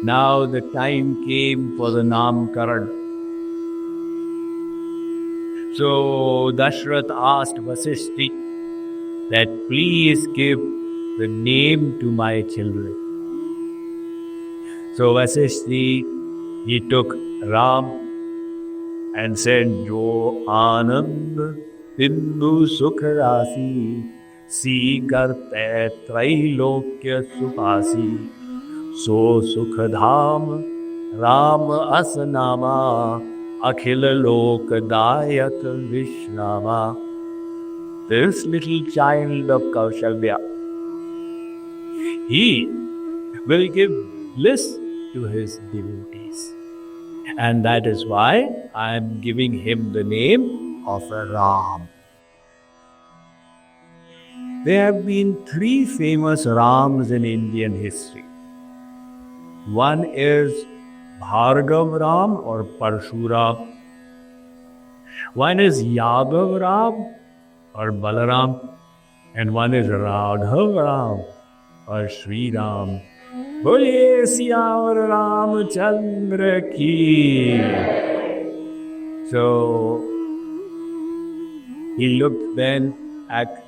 Now the time came for the Namkaran. So Dashrath asked Vasishti that please give the name to my children. So Vasishti, he took Ram and said, Jo Anand Bindu Sukh Rasi Si Karte Trailokya Supasi So Sukh Dham Ram Asnama Akhil Lok Dayak Vishrama. This little child of Kaushalya, he will give bliss to his devotees. And that is why I am giving him the name of Ram. There have been three famous Rams in Indian history. One is Bhargav Ram or Parshuram. One is Yadav Ram or Balaram. And one is Raghav Ram or Sri Ram. Boliye Siyavar Ramchandra ki. So he looked then at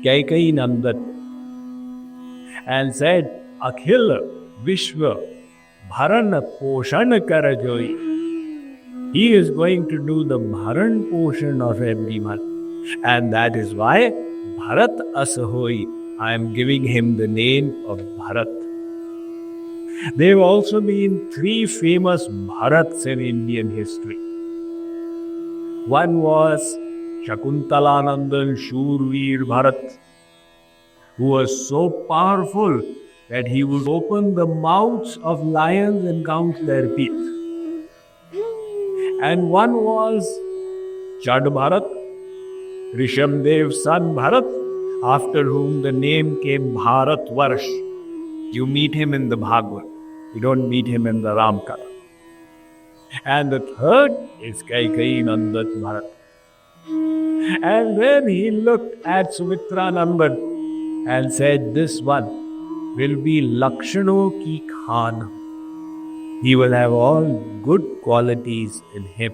Kaikeyi Nandan and said, Akhil Vishwa Bharan Poshan Kar Joi. He is going to do the Bharan Poshan of everyone. And that is why Bharat Asahoi, I am giving him the name of Bharat. There have also been three famous Bharats in Indian history. One was Shakuntalanandan Shurveer Bharat, who was so powerful that he would open the mouths of lions and count their teeth. And one was Chad Bharat, Rishabdev's son Bharat, after whom the name came Bharat Varsh. You meet him in the Bhagavad. You don't meet him in the Ramkala. And the third is Kaikeyi Nandan Bharat. And then he looked at Sumitra Nandan and said, this one will be Lakshano ki Khan. He will have all good qualities in him.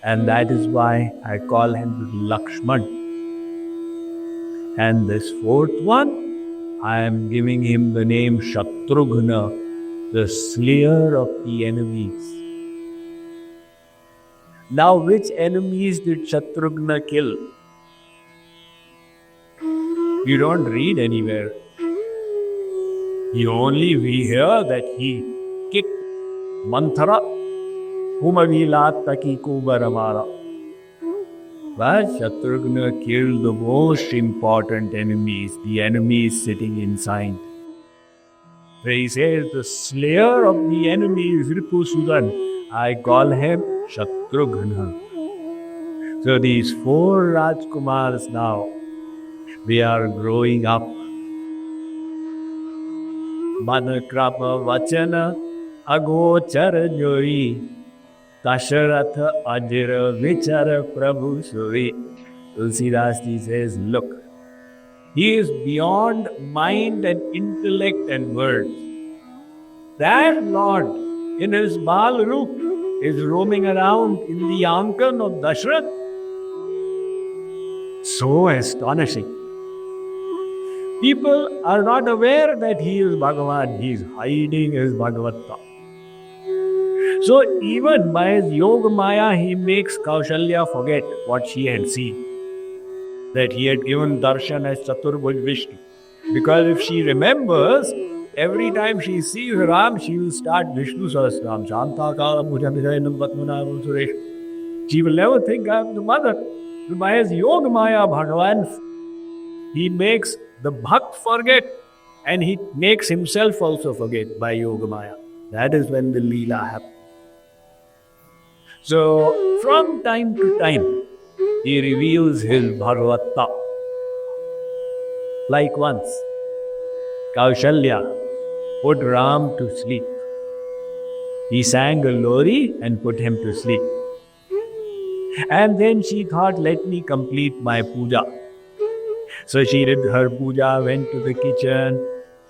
And that is why I call him Lakshman. And this fourth one, I am giving him the name Shatrughna, the slayer of the enemies. Now, which enemies did Shatrughna kill? You don't read anywhere. We hear that he kicked Manthara, Humavilat Taki Kubaramara. But Shatrughna killed the most important enemies, the enemies sitting inside. Where he says, the slayer of the enemies, Ripusudan, I call him Shatrughna. So these four Rajkumars now, we are growing up. Manakrama Vachana Agochara Joi Dasharatha Ajira Vichara Prabhu Suri. Tulsidas Ji says, look, he is beyond mind and intellect and words. That Lord in his Bal Roop is roaming around in the Ankan of Dashrath. So astonishing. People are not aware that he is Bhagavan. He is hiding his Bhagavatta. So even by his Yoga Maya, he makes Kaushalya forget what she had seen. That he had given darshan as Chaturbhuj Vishnu. Because if she remembers, every time she sees Ram, she will start Vishnu Sahasranam. Shanta Kala Mujamijayanam Vatmanam Suresh. She will never think I am the mother. So by his Yoga Maya, Bhagavan, he makes the Bhakt forget and he makes himself also forget by Yoga Maya. That is when the Leela happens. So, from time to time, he reveals his Bhagavatta. Like once, Kaushalya put Ram to sleep. He sang a lori and put him to sleep. And then she thought, let me complete my puja. So she did her puja, went to the kitchen,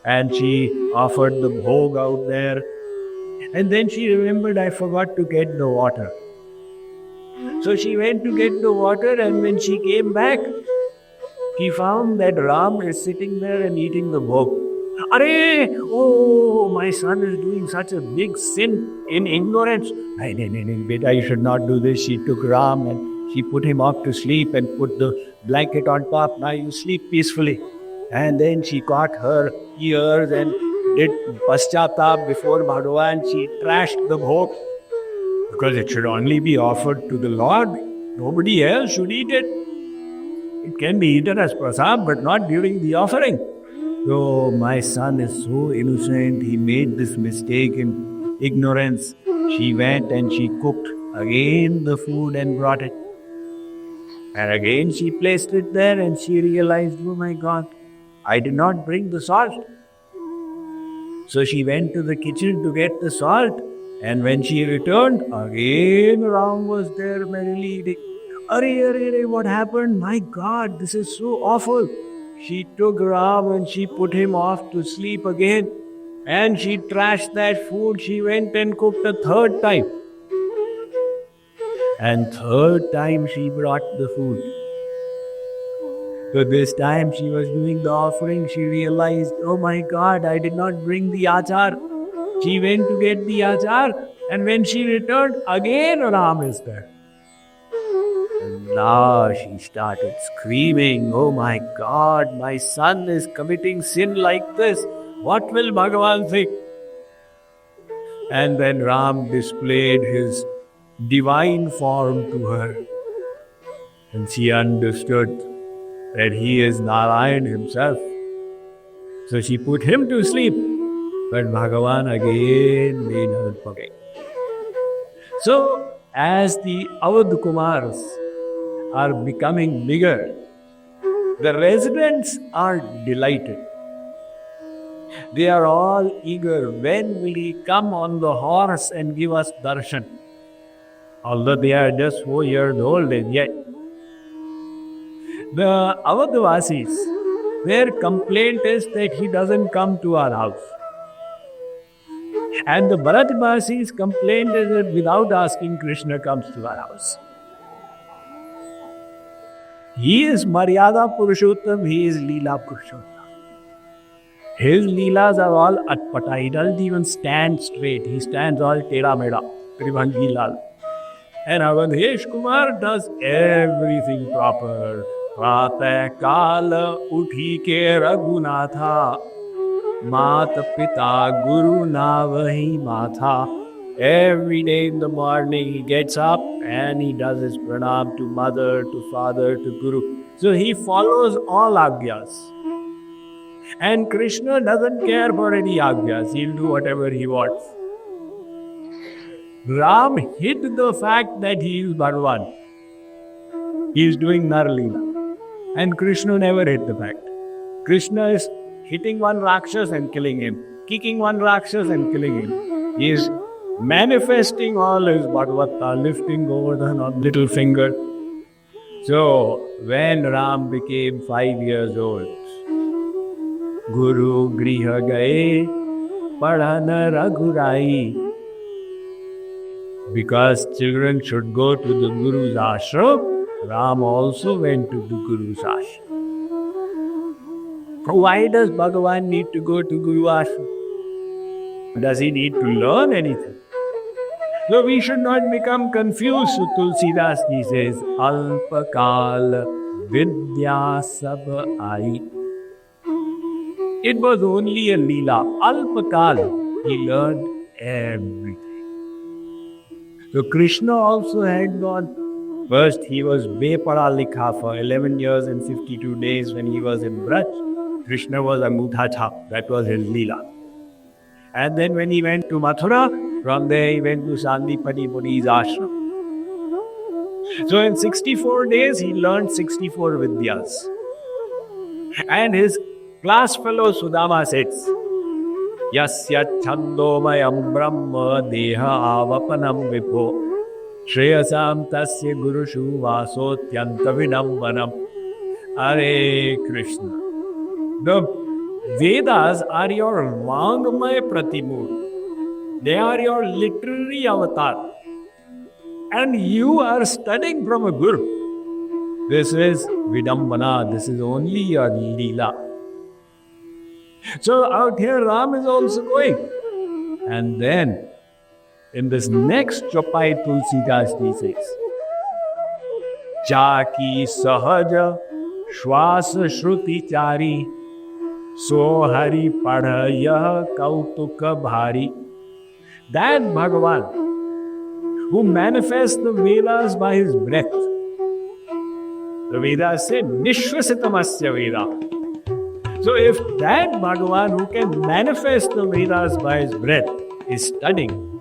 and she offered the bhog out there. And then she remembered, I forgot to get the water. So she went to get the water, and when she came back, she found that Ram is sitting there and eating the bhog. Arey! Oh, my son is doing such a big sin in ignorance. No, beta, you should not do this. She took Ram and she put him off to sleep and put the blanket on top. Now you sleep peacefully. And then she caught her ears and did paschatap before Bhagavan. She trashed the bhog because it should only be offered to the Lord. Nobody else should eat it. It can be eaten as prasad, but not during the offering. So my son is so innocent. He made this mistake in ignorance. She went and she cooked again the food and brought it. And again she placed it there and she realized, oh my God, I did not bring the salt. So she went to the kitchen to get the salt. And when she returned, again Ram was there merrily eating. Arey, what happened? My God, this is so awful. She took Ram and she put him off to sleep again. And she trashed that food. She went and cooked a third time. And third time she brought the food. So this time she was doing the offering. She realized, oh my God, I did not bring the achar. She went to get the achar. And when she returned, again Ram is there. And now she started screaming, oh my God, my son is committing sin like this. What will Bhagavan think? And then Ram displayed his divine form to her. And she understood that he is Narayan himself. So she put him to sleep. But Bhagavan again made her forget. So as the Awadh Kumars are becoming bigger, the residents are delighted. They are all eager. When will he come on the horse and give us darshan? Although they are just 4 years old and yet. The Awadhvasis, their complaint is that he doesn't come to our house. And the Bharatvasis' complaint is that without asking, Krishna comes to our house. He is Maryada Purushottam, he is Leela Purushottam. His Leelas are all atpata. He doesn't even stand straight. He stands all tera meda, Tribhangi Lal. And Avadhesh Kumar does everything proper. Pratah kala uthi ke Raghunatha, Mata Pita Guru Navahi Matha. Every day in the morning he gets up and he does his pranam to mother, to father, to Guru. So he follows all agyas. And Krishna doesn't care for any agyas. He'll do whatever he wants. Ram hid the fact that he is Bhagavan. He is doing Narleela. And Krishna never hid the fact. Krishna is hitting one Rakshas and killing him. Kicking one Rakshas and killing him. He is manifesting all his Bhagavata, lifting Govardhan on little finger. So, when Ram became 5 years old, Guru Griha Gaye Padhana Raghurai. Because children should go to the Guru's ashram, Ram also went to the Guru's ashram. Why does Bhagavan need to go to Guru ashram? Does he need to learn anything? So we should not become confused. So Tulsidas ji says, Alpakal Vidya Sab Ai. It was only a Leela. Alpakal. He learned everything. So Krishna also had gone. First he was Bepada Likha for 11 years and 52 days when he was in Braj. Krishna was Angutha Chap. That was his Leela. And then when he went to Mathura, from there he went to Sandipani Muni's ashram. So in 64 days he learned 64 Vidyas. And his class fellow Sudama says, Yasya Chandomayam Brahma Deha Avapanam Vipo Shreyasam Tasya Gurushu Vasotyanta Vinambanam. Hare Krishna. The Vedas are your Vangmaya Pratimur. They are your literary avatar. And you are studying from a guru. This is Vidambana. This is only your Leela. So out here, Ram is also going. And then, in this next Chapai Tulsidas ji says, Jaki sahaja shwas shruti chari so hari padhaya kautuka bhari. That Bhagavan who manifests the Vedas by his breath. The Vedas say Nishvasitamasya Veda. So if that Bhagavan who can manifest the Vedas by his breath is studying,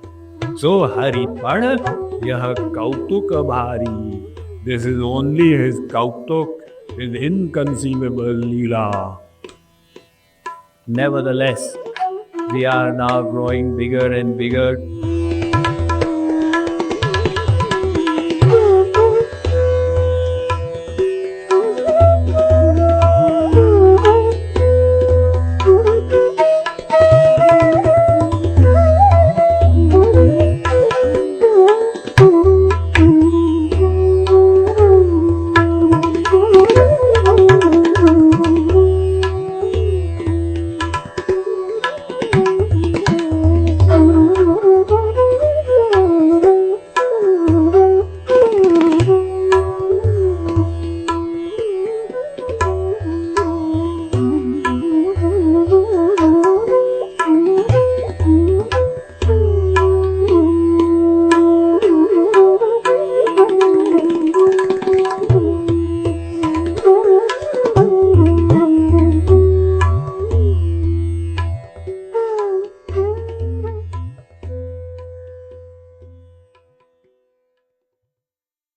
so Hari Padha Yah Kautuka Bhari. This is only his Kautuk, his inconceivable Leela. Nevertheless, we are now growing bigger and bigger.